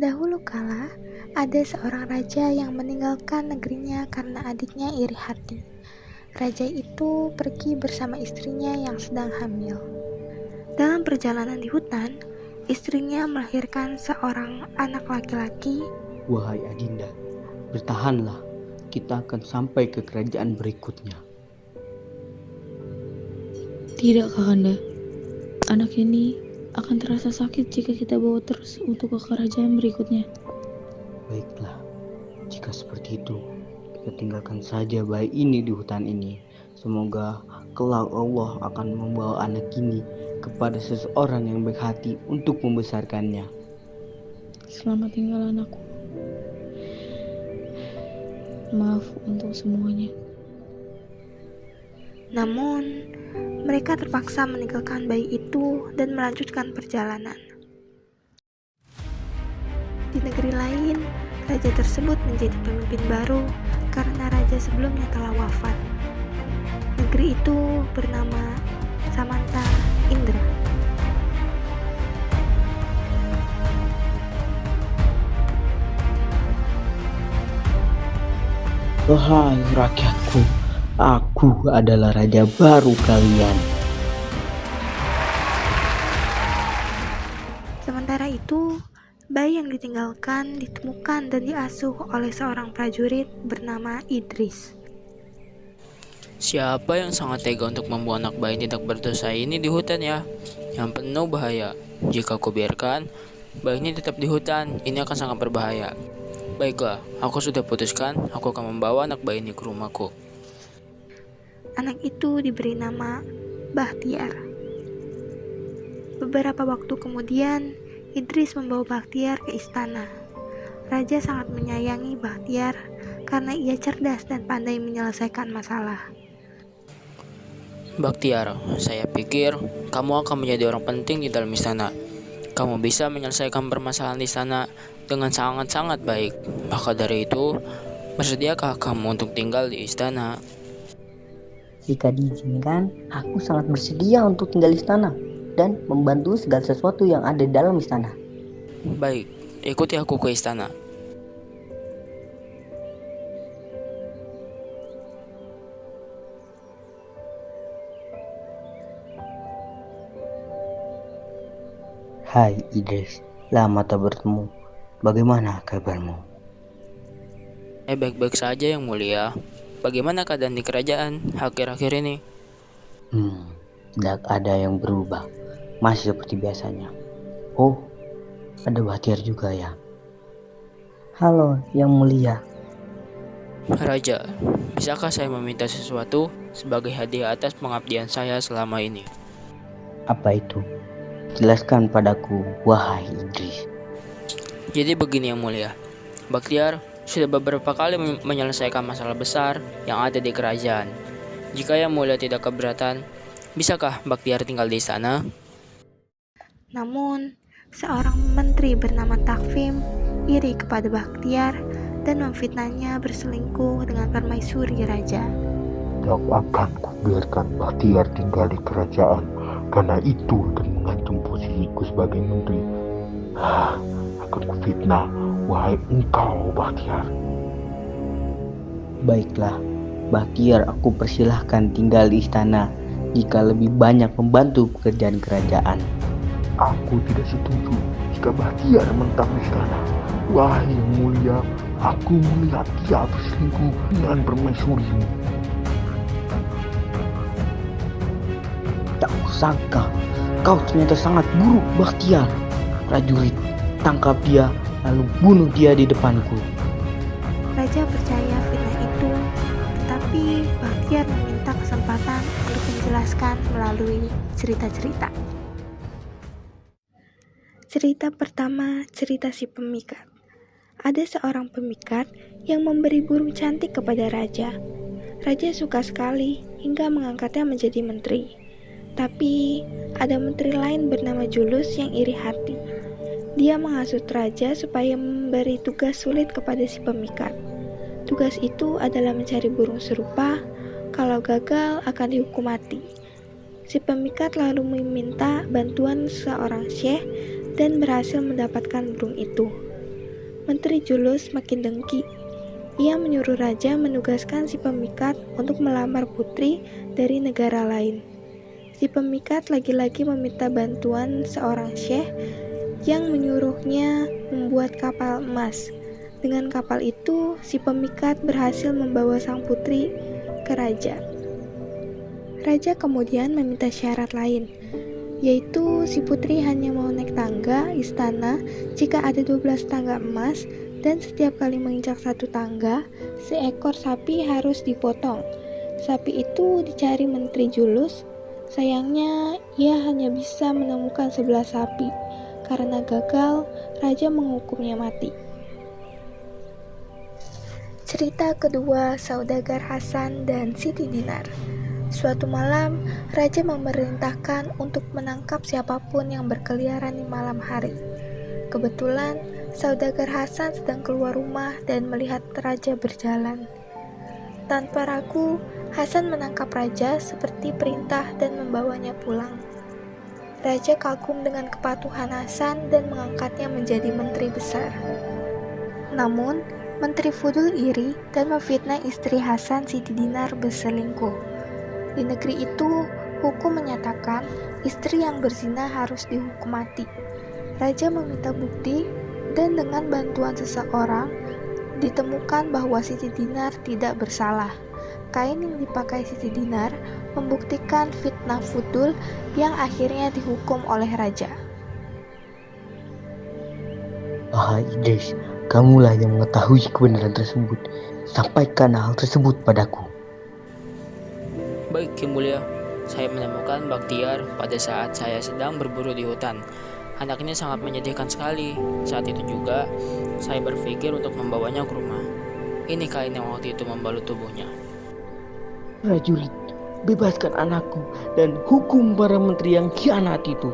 Dahulu kala, ada seorang raja yang meninggalkan negerinya karena adiknya iri hati. Raja itu pergi bersama istrinya yang sedang hamil. Dalam perjalanan di hutan, istrinya melahirkan seorang anak laki-laki. Wahai Adinda, bertahanlah, kita akan sampai ke kerajaan berikutnya. Tidak, Kakanda. Anak ini akan terasa sakit jika kita bawa terus untuk ke kerajaan berikutnya. Baiklah, jika seperti itu, kita tinggalkan saja bayi ini di hutan ini. Semoga kelak Allah akan membawa anak ini kepada seseorang yang baik hati untuk membesarkannya. Selamat tinggal anakku. Maaf untuk semuanya. Namun, mereka terpaksa meninggalkan bayi itu dan melanjutkan perjalanan. Di negeri lain, raja tersebut menjadi pemimpin baru karena raja sebelumnya telah wafat. Negeri itu bernama Samanta Indra. Wahai rakyatku, aku adalah raja baru kalian. Sementara itu, bayi yang ditinggalkan ditemukan dan diasuh oleh seorang prajurit bernama Idris. Siapa yang sangat tega untuk membuang anak bayi tidak berdosa ini di hutan ya? Yang penuh bahaya. Jika aku biarkan, bayi ini tetap di hutan, ini akan sangat berbahaya. Baiklah, aku sudah putuskan, aku akan membawa anak bayi ini ke rumahku. Anak itu diberi nama Bahtiar. Beberapa waktu kemudian, Idris membawa Bahtiar ke istana. Raja sangat menyayangi Bahtiar karena ia cerdas dan pandai menyelesaikan masalah. Baktiar, saya pikir kamu akan menjadi orang penting di dalam istana. Kamu bisa menyelesaikan permasalahan di sana dengan sangat-sangat baik. Maka dari itu, bersediakah kamu untuk tinggal di istana? Jika diizinkan, aku sangat bersedia untuk tinggal di istana dan membantu segala sesuatu yang ada di dalam istana. Baik, ikuti aku ke istana. Hai Idris, lama tak bertemu. Bagaimana kabarmu? Baik-baik saja yang mulia. Bagaimana keadaan di kerajaan akhir-akhir ini? Tidak ada yang berubah. Masih seperti biasanya. Oh, ada Bahtiar juga ya. Halo, Yang Mulia. Raja, bisakah saya meminta sesuatu sebagai hadiah atas pengabdian saya selama ini? Apa itu? Jelaskan padaku, wahai Idris. Jadi begini yang mulia, Baktiar sudah beberapa kali menyelesaikan masalah besar yang ada di kerajaan. Jika yang mulia tidak keberatan, bisakah Baktiar tinggal di sana? Namun, seorang menteri bernama Takvim iri kepada Bahtiar dan memfitnahnya berselingkuh dengan permaisuri raja. Tidak akan kubiarkan Bahtiar tinggal di kerajaan, karena itu akan mengancam posisiku sebagai menteri. Akan kufitnah, wahai engkau Bahtiar. Baiklah, Bahtiar aku persilahkan tinggal di istana jika lebih banyak membantu pekerjaan kerajaan. Aku tidak setuju jika Bahtiar menetap di istana. Wahai yang mulia, aku melihat dia berselingkuh dengan permaisurimu. Tak kusangka, kau ternyata sangat buruk Bahtiar. Prajurit, tangkap dia lalu bunuh dia di depanku. Raja percaya fitnah itu, tetapi Bahtiar meminta kesempatan untuk menjelaskan melalui cerita-cerita. Cerita pertama, cerita si pemikat. Ada seorang pemikat yang memberi burung cantik kepada raja. Raja suka sekali hingga mengangkatnya menjadi menteri. Tapi ada menteri lain bernama Julus yang iri hati. Dia menghasut raja supaya memberi tugas sulit kepada si pemikat. Tugas itu adalah mencari burung serupa, kalau gagal akan dihukum mati. Si pemikat lalu meminta bantuan seorang syekh dan berhasil mendapatkan burung itu. Menteri Julus makin dengki. Ia menyuruh raja menugaskan si pemikat untuk melamar putri dari negara lain. Si pemikat lagi-lagi meminta bantuan seorang syekh yang menyuruhnya membuat kapal emas. Dengan kapal itu, si pemikat berhasil membawa sang putri ke raja. Raja kemudian meminta syarat lain, yaitu si putri hanya mau naik tangga istana jika ada 12 tangga emas, dan setiap kali menginjak satu tangga, seekor sapi harus dipotong. Sapi itu dicari Menteri Julus. Sayangnya, ia hanya bisa menemukan 11 sapi. Karena gagal, raja menghukumnya mati. Cerita kedua, saudagar Hasan dan Siti Dinar. Suatu malam, raja memerintahkan untuk menangkap siapapun yang berkeliaran di malam hari. Kebetulan, saudagar Hasan sedang keluar rumah dan melihat raja berjalan. Tanpa ragu, Hasan menangkap raja seperti perintah dan membawanya pulang. Raja kagum dengan kepatuhan Hasan dan mengangkatnya menjadi menteri besar. Namun, Menteri Fudul iri dan memfitnah istri Hasan, Siti Dinar, berselingkuh. Di negeri itu, hukum menyatakan istri yang berzina harus dihukum mati. Raja meminta bukti, dan dengan bantuan seseorang, ditemukan bahwa Siti Dinar tidak bersalah. Kain yang dipakai Siti Dinar membuktikan fitnah Fudul yang akhirnya dihukum oleh raja. Wahai Idris, kamulah yang mengetahui kebenaran tersebut. Sampaikan hal tersebut padaku. Baik, Yang Mulia. Saya menemukan Baktiar pada saat saya sedang berburu di hutan. Anak ini sangat menyedihkan sekali. Saat itu juga, saya berpikir untuk membawanya ke rumah. Ini kain yang waktu itu membalut tubuhnya. Prajurit, bebaskan anakku dan hukum para menteri yang khianat itu.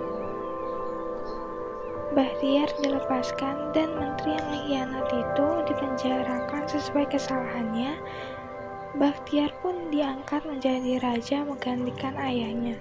Bahtiar dilepaskan dan menteri yang mengkhianat itu dipenjarakan sesuai kesalahannya. Bahtiar pun diangkat menjadi raja menggantikan ayahnya.